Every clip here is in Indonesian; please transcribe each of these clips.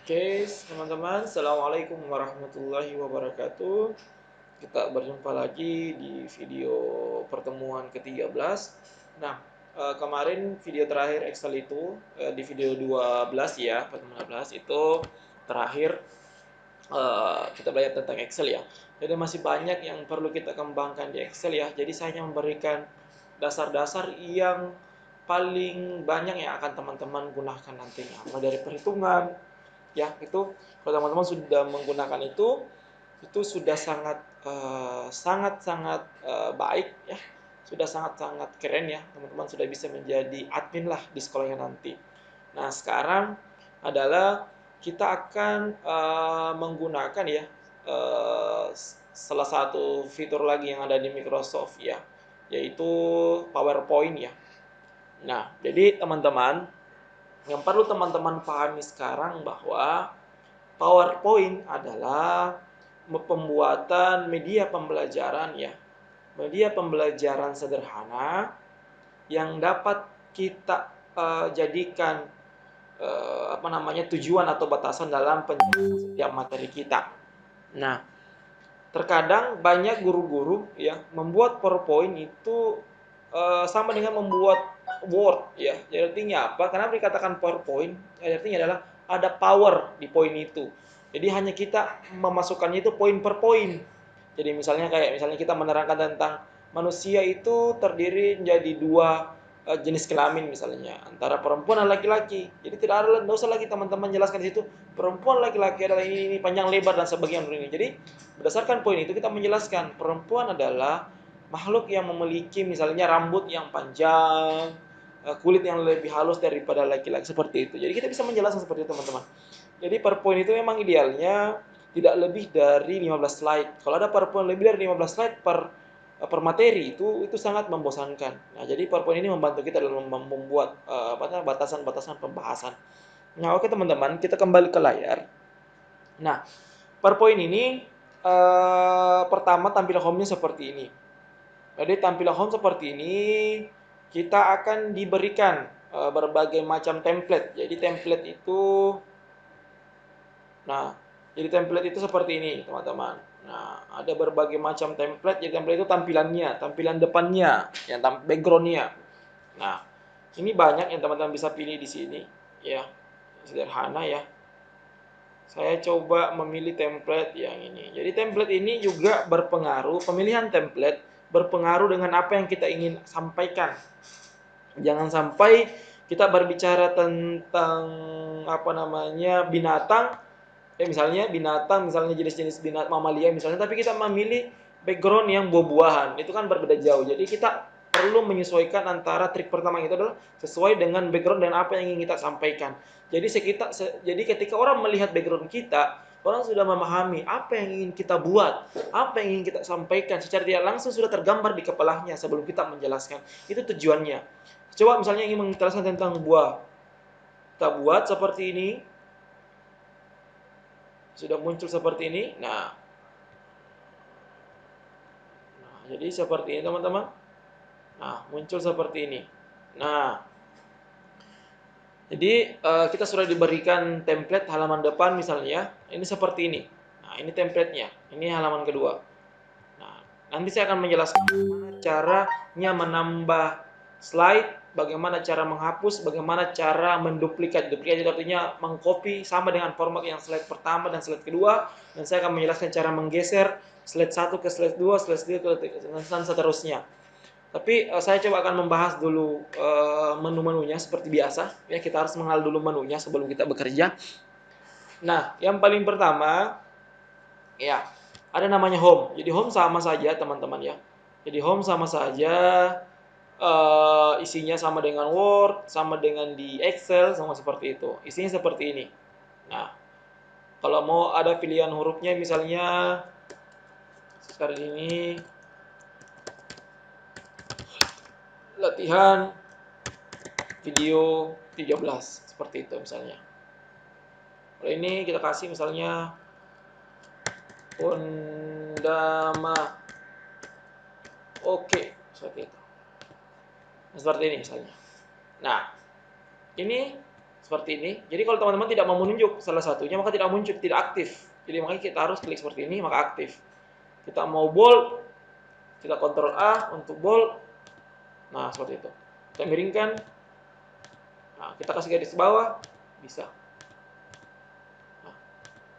Oke, teman-teman, Assalamualaikum warahmatullahi wabarakatuh. Kita berjumpa lagi di video pertemuan ke-13. Nah, kemarin video terakhir Excel itu, di video 12 ya, pertemuan 12 itu terakhir kita belajar tentang Excel ya. Jadi masih banyak yang perlu kita kembangkan di Excel ya. Jadi saya hanya memberikan dasar-dasar yang paling banyak yang akan teman-teman gunakan nantinya. Mulai dari perhitungan, ya itu kalau teman-teman sudah menggunakan itu sudah sangat baik ya, sudah sangat keren ya, teman-teman sudah bisa menjadi admin lah di sekolahnya nanti. Nah sekarang adalah kita akan menggunakan ya salah satu fitur lagi yang ada di Microsoft ya, yaitu PowerPoint ya. Nah jadi teman-teman, yang perlu teman-teman pahami sekarang bahwa PowerPoint adalah pembuatan media pembelajaran ya. Media pembelajaran sederhana yang dapat kita jadikan tujuan atau batasan dalam penjelasan setiap materi kita. Nah, terkadang banyak guru-guru ya membuat PowerPoint itu sama dengan membuat Word ya. Jadi artinya apa? Karena dikatakan PowerPoint, artinya adalah ada power di poin itu. Jadi hanya kita memasukkannya itu poin per poin. Jadi misalnya kita menerangkan tentang manusia itu terdiri menjadi dua jenis kelamin misalnya, antara perempuan dan laki-laki. Jadi tidak usah lagi teman-teman jelaskan di situ perempuan laki-laki adalah ini panjang lebar dan sebagainya ini. Jadi berdasarkan poin itu kita menjelaskan perempuan adalah makhluk yang memiliki misalnya rambut yang panjang, kulit yang lebih halus daripada laki-laki seperti itu. Jadi kita bisa menjelaskan seperti itu teman-teman. Jadi PowerPoint itu memang idealnya tidak lebih dari 15 slide. Kalau ada PowerPoint lebih dari 15 slide per materi itu sangat membosankan. Nah, jadi PowerPoint ini membantu kita dalam membuat batasan-batasan pembahasan. Nah, oke teman-teman, kita kembali ke layar. Nah, PowerPoint ini pertama tampilan home-nya seperti ini. Jadi tampilan home seperti ini, kita akan diberikan berbagai macam template. Jadi template itu, nah, jadi template itu seperti ini, teman-teman. Nah, ada berbagai macam template. Jadi template itu tampilannya, tampilan depannya, yang backgroundnya. Nah, ini banyak yang teman-teman bisa pilih di sini, ya, sederhana ya. Saya coba memilih template yang ini. Jadi template ini juga berpengaruh, pemilihan template berpengaruh dengan apa yang kita ingin sampaikan. Jangan sampai kita berbicara tentang binatang, misalnya jenis-jenis binatang mamalia misalnya, tapi kita memilih background yang buah-buahan, itu kan berbeda jauh. Jadi kita perlu menyesuaikan antara trik pertama itu adalah sesuai dengan background dan apa yang ingin kita sampaikan. Jadi ketika orang melihat background kita, orang sudah memahami apa yang ingin kita buat, apa yang ingin kita sampaikan secara tidak langsung sudah tergambar di kepalanya sebelum kita menjelaskan. Itu tujuannya. Coba misalnya ingin menjelaskan tentang buah, kita buat seperti ini, sudah muncul seperti ini. Nah, jadi seperti ini teman-teman. Nah, muncul seperti ini. Nah, jadi kita sudah diberikan template halaman depan misalnya, ini seperti ini. Nah, ini templatenya. Ini halaman kedua. Nah, nanti saya akan menjelaskan bagaimana caranya menambah slide, bagaimana cara menghapus, bagaimana cara menduplikat. Duplikat itu artinya mengcopy sama dengan format yang slide pertama dan slide kedua. Dan saya akan menjelaskan cara menggeser slide 1 ke slide 2, slide 3 ke dan seterusnya. Tapi saya coba akan membahas dulu menu-menunya seperti biasa. Ya, kita harus mengenal dulu menunya sebelum kita bekerja. Nah, yang paling pertama, ya, ada namanya home. Jadi home sama saja teman-teman ya. Jadi home sama saja, isinya sama dengan Word, sama dengan di Excel, sama seperti itu. Isinya seperti ini. Nah, kalau mau ada pilihan hurufnya misalnya seperti ini, latihan video 13 seperti itu misalnya. Kalau ini kita kasih misalnya Undama. Oke, seperti itu. Nah, seperti ini misalnya. Nah, ini seperti ini. Jadi kalau teman-teman tidak mau menunjuk salah satunya, maka tidak muncul, tidak aktif. Jadi makanya kita harus klik seperti ini, maka aktif. Kita mau bold, kita Ctrl A untuk bold. Nah, seperti itu. Kita miringkan. Nah, kita kasih garis bawah, bisa. Nah,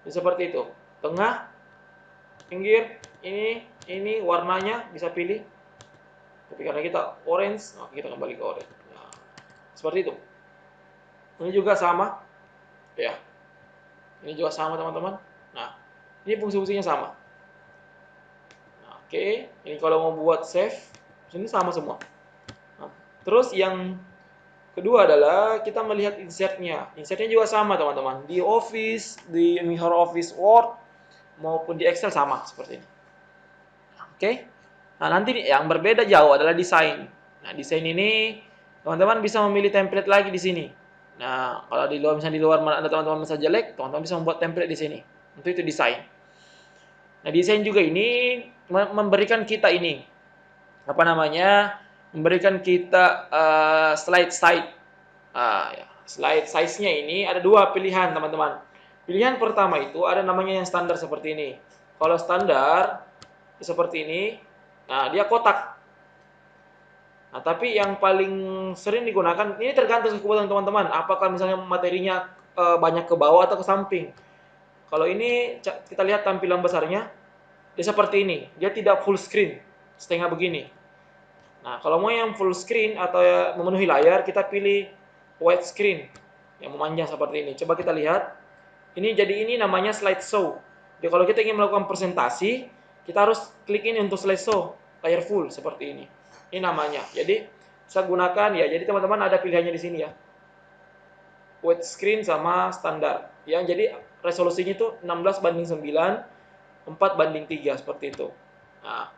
seperti itu. Tengah, pinggir, ini warnanya bisa pilih. Tapi karena kita orange, nah kita kembali ke orange. Nah, seperti itu. Ini juga sama, ya. Ini juga sama teman-teman. Nah, ini fungsi-fungsinya sama. Nah, oke, ini kalau mau buat save, ini sama semua. Nah, terus yang kedua adalah kita melihat insertnya. Insertnya juga sama teman-teman. Di Office, di Microsoft Word, maupun di Excel sama seperti ini. Oke. Nah, nanti yang berbeda jauh adalah desain. Nah, desain ini teman-teman bisa memilih template lagi di sini. Nah, kalau di luar misalnya di luar ada teman-teman masa jelek, teman-teman bisa membuat template di sini. Untuk itu desain. Nah, desain juga ini memberikan kita ini apa namanya? Memberikan kita slide side. Ya. Slide size-nya ini ada dua pilihan, teman-teman. Pilihan pertama itu ada namanya yang standar seperti ini. Kalau standar seperti ini, nah dia kotak. Nah, tapi yang paling sering digunakan ini tergantung kebutuhan teman-teman. Apakah misalnya materinya banyak ke bawah atau ke samping. Kalau ini kita lihat tampilan besarnya, dia seperti ini. Dia tidak full screen, setengah begini. Nah, kalau mau yang full screen atau memenuhi layar, kita pilih wide screen yang memanjang seperti ini. Coba kita lihat. Ini namanya slideshow. Jadi kalau kita ingin melakukan presentasi, kita harus klik ini untuk slideshow, layar full seperti ini. Ini namanya. Jadi saya gunakan ya. Jadi teman-teman ada pilihannya di sini ya. Wide screen sama standar. Ya, jadi resolusinya itu 16:9, 4:3 seperti itu. Nah,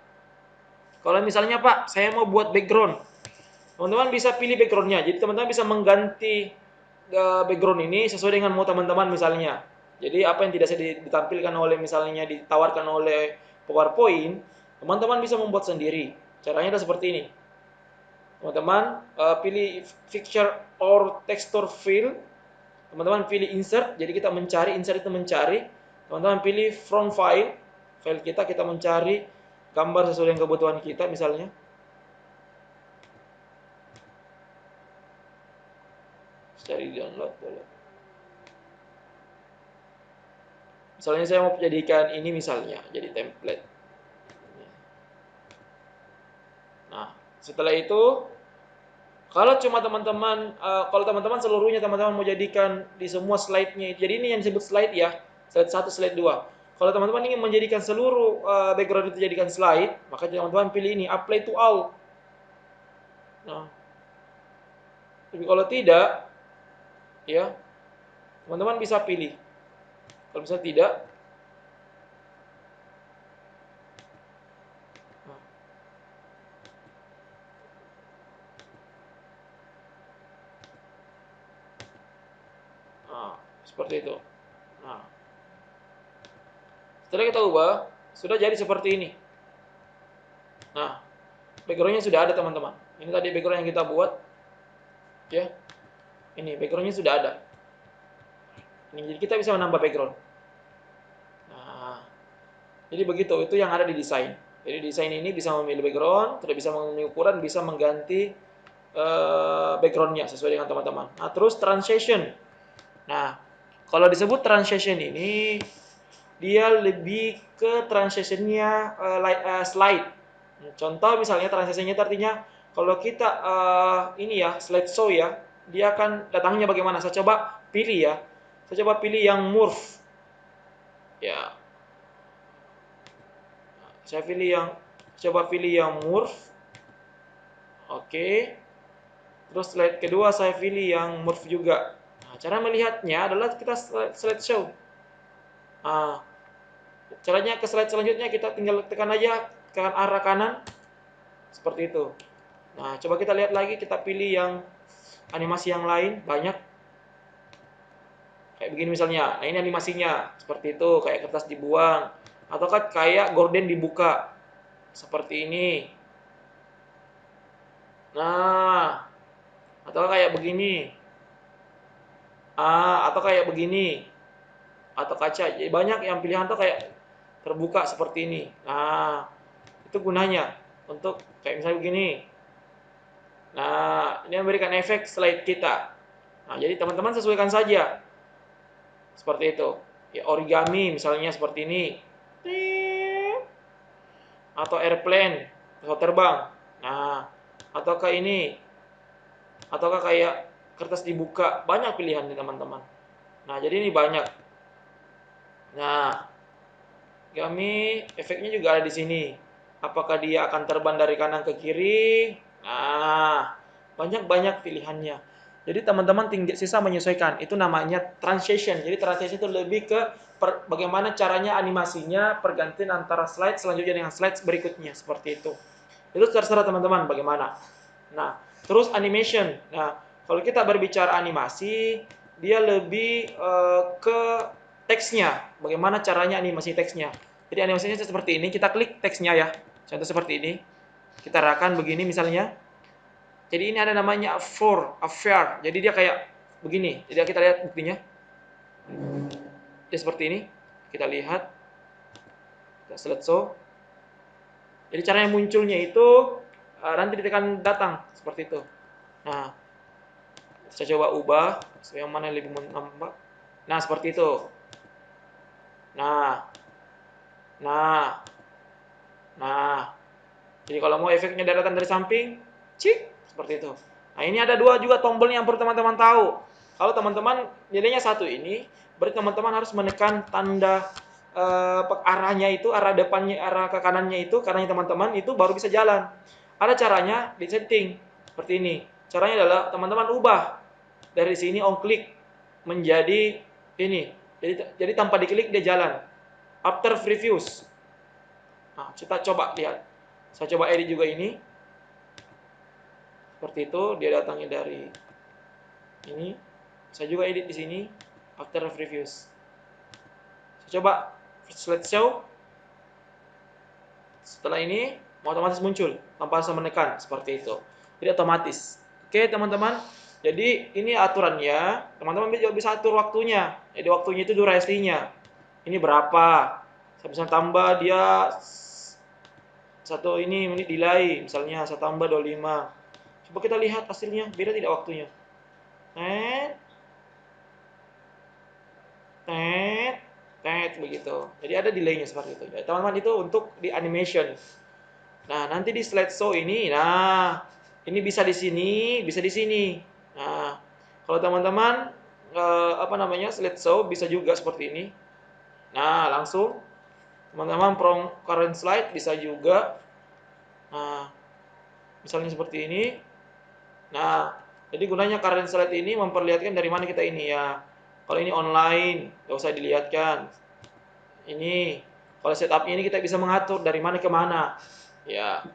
kalau misalnya Pak, saya mau buat background. Teman-teman bisa pilih backgroundnya. Jadi teman-teman bisa mengganti background ini sesuai dengan mau teman-teman misalnya. Jadi apa yang tidak bisa ditampilkan oleh misalnya ditawarkan oleh PowerPoint, teman-teman bisa membuat sendiri. Caranya adalah seperti ini. Teman-teman pilih picture or texture fill. Teman-teman pilih insert. Jadi kita mencari, insert itu mencari. Teman-teman pilih from file. File kita mencari gambar sesuai dengan kebutuhan kita misalnya. Cari download dulu. Misalnya saya mau jadikan ini misalnya jadi template. Nah, setelah itu kalau cuma teman-teman kalau teman-teman seluruhnya teman-teman mau jadikan di semua slide-nya. Jadi ini yang disebut slide ya. Slide 1, slide 2. Kalau teman-teman ingin menjadikan seluruh background itu jadikan slide, maka teman-teman pilih ini apply to all. Nah, tapi kalau tidak ya, teman-teman bisa pilih. Kalau bisa tidak, nah, seperti itu. Nah, setelah kita ubah, sudah jadi seperti ini. Nah, backgroundnya sudah ada teman-teman. Ini tadi background yang kita buat, ya. Ini backgroundnya sudah ada. Ini jadi kita bisa menambah background. Nah, jadi begitu. Itu yang ada di desain. Jadi desain ini bisa memilih background, tidak bisa memilih ukuran, bisa mengganti backgroundnya sesuai dengan teman-teman. Nah, terus transition. Nah, kalau disebut transition ini dia lebih ke transitionnya slide. Contoh misalnya transitionnya artinya kalau kita ini ya slideshow ya, dia akan datangnya bagaimana? Saya coba pilih ya. Saya coba pilih yang morph. Ya, saya coba pilih yang morph. Oke. Terus slide kedua saya pilih yang morph juga. Nah, cara melihatnya adalah kita slideshow. Nah, caranya ke slide selanjutnya kita tinggal tekan aja ke arah kanan seperti itu. Nah, coba kita lihat lagi, kita pilih yang animasi yang lain, banyak. Kayak begini misalnya. Nah, ini animasinya seperti itu, kayak kertas dibuang atau kayak gorden dibuka. Seperti ini. Nah, atau kayak begini. Atau kayak begini, atau kaca. Jadi banyak yang pilihan tuh kayak terbuka seperti ini. Nah, itu gunanya untuk kayak misalnya begini. Nah, ini memberikan efek slide kita. Nah, jadi teman-teman sesuaikan saja. Seperti itu. Ya, origami misalnya seperti ini. Atau airplane, pesawat terbang. Nah, ataukah ini, ataukah kayak kertas dibuka. Banyak pilihan nih teman-teman. Nah, jadi ini banyak. Nah, kami efeknya juga ada di sini. Apakah dia akan terbang dari kanan ke kiri? Nah, banyak-banyak pilihannya. Jadi teman-teman tinggal sisa menyesuaikan. Itu namanya transition. Jadi transition itu lebih ke bagaimana caranya animasinya pergantian antara slide selanjutnya dengan slide berikutnya seperti itu. Itu terserah teman-teman bagaimana. Nah, terus animation. Nah, kalau kita berbicara animasi, dia lebih ke teksnya. Bagaimana caranya animasi teksnya. Jadi animasinya seperti ini, kita klik teksnya ya. Contoh seperti ini. Kita arahkan begini misalnya. Jadi ini ada namanya affair. Jadi dia kayak begini. Jadi kita lihat buktinya. Dia seperti ini. Kita lihat. Kita selesai. Jadi caranya munculnya itu nanti ditekan datang seperti itu. Nah, saya coba ubah yang mana yang lebih nampak. Nah, seperti itu. Nah, nah, nah. Jadi kalau mau efeknya datang dari samping, cik, seperti itu. Nah, ini ada dua juga tombol yang perlu teman-teman tahu. Kalau teman-teman nilainya satu ini, berarti teman-teman harus menekan tanda arahnya itu, arah depannya, arah ke kanannya itu, kanannya teman-teman itu baru bisa jalan. Ada caranya di setting seperti ini. Caranya adalah teman-teman ubah dari sini on klik menjadi ini. Jadi tanpa diklik dia jalan. After previews. Nah, kita coba lihat. Saya coba edit juga ini. Seperti itu, dia datangnya dari ini. Saya juga edit di sini. After previews. Saya coba slideshow. Setelah ini otomatis muncul tanpa saya menekan seperti itu. Jadi otomatis. Oke, teman-teman. Jadi ini aturannya. Teman-teman juga bisa atur waktunya. Jadi waktunya itu durasinya. Ini berapa? Saya bisa tambah dia satu ini menit delay. Misalnya saya tambah 25. Coba kita lihat hasilnya. Beda tidak waktunya? Tet, tet begitu. Jadi ada delaynya seperti itu. Ya, teman-teman itu untuk di animation. Nah, nanti di slideshow ini, nah, ini bisa di sini, bisa di sini. Nah, kalau teman-teman apa namanya slideshow bisa juga seperti ini. Nah, langsung teman-teman from current slide bisa juga. Nah, misalnya seperti ini. Nah, jadi gunanya current slide ini memperlihatkan dari mana kita ini ya. Kalau ini online, nggak usah dilihatkan. Ini, kalau setupnya ini kita bisa mengatur dari mana ke mana. Ya,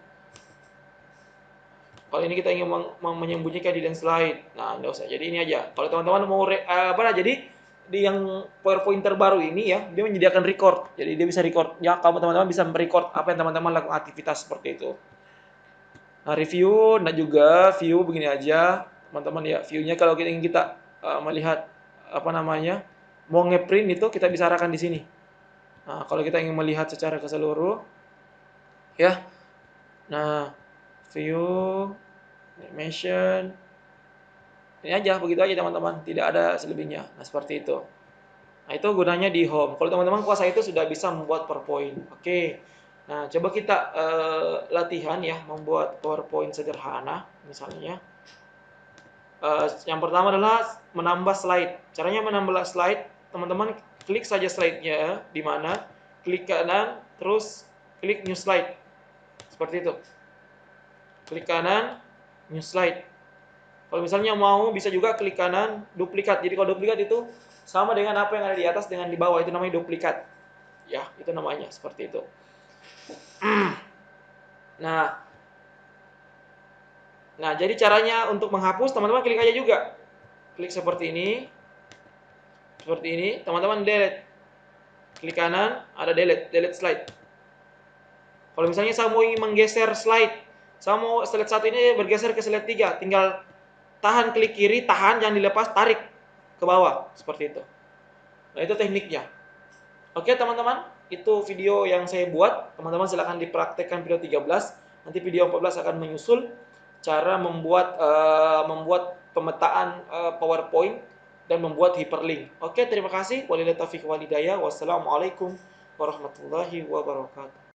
kalau ini kita ingin menyembunyikan di slide, nah nggak usah. Jadi ini aja. Kalau teman-teman mau jadi di yang PowerPoint terbaru ini ya, dia menyediakan record. Jadi dia bisa record. Ya, kalau teman-teman bisa merecord apa yang teman-teman lakukan aktivitas seperti itu. Nah, review, nah juga view begini aja, teman-teman ya. View-nya kalau kita ingin kita melihat apa namanya, mau ngeprint itu kita bisa arahkan di sini. Nah, kalau kita ingin melihat secara keseluruh, ya. Nah, view, animation, ini aja, begitu aja teman-teman, tidak ada selebihnya. Nah, seperti itu. Nah, itu gunanya di home. Kalau teman-teman kuasa itu sudah bisa membuat PowerPoint. Oke. Nah, coba kita latihan ya, membuat PowerPoint sederhana, misalnya. Yang pertama adalah menambah slide. Caranya menambah slide, teman-teman klik saja slide-nya di mana, klik kanan, terus klik new slide. Seperti itu. Klik kanan, new slide. Kalau misalnya mau bisa juga klik kanan, duplikat. Jadi kalau duplikat itu sama dengan apa yang ada di atas dengan di bawah, itu namanya duplikat. Ya, itu namanya seperti itu. Nah, jadi caranya untuk menghapus teman-teman klik aja juga. Klik seperti ini. Seperti ini, teman-teman delete. Klik kanan, ada delete slide. Kalau misalnya saya mau ingin menggeser slide, saya mau slide 1 ini bergeser ke slide 3, tinggal tahan klik kiri, tahan jangan dilepas, tarik ke bawah seperti itu. Nah, itu tekniknya. Oke, teman-teman, itu video yang saya buat. Teman-teman silahkan dipraktekkan video 13. Nanti video 14 akan menyusul cara membuat pemetaan PowerPoint dan membuat hyperlink. Oke, terima kasih. Wabillahi taufiq wal hidayah. Wassalamualaikum warahmatullahi wabarakatuh.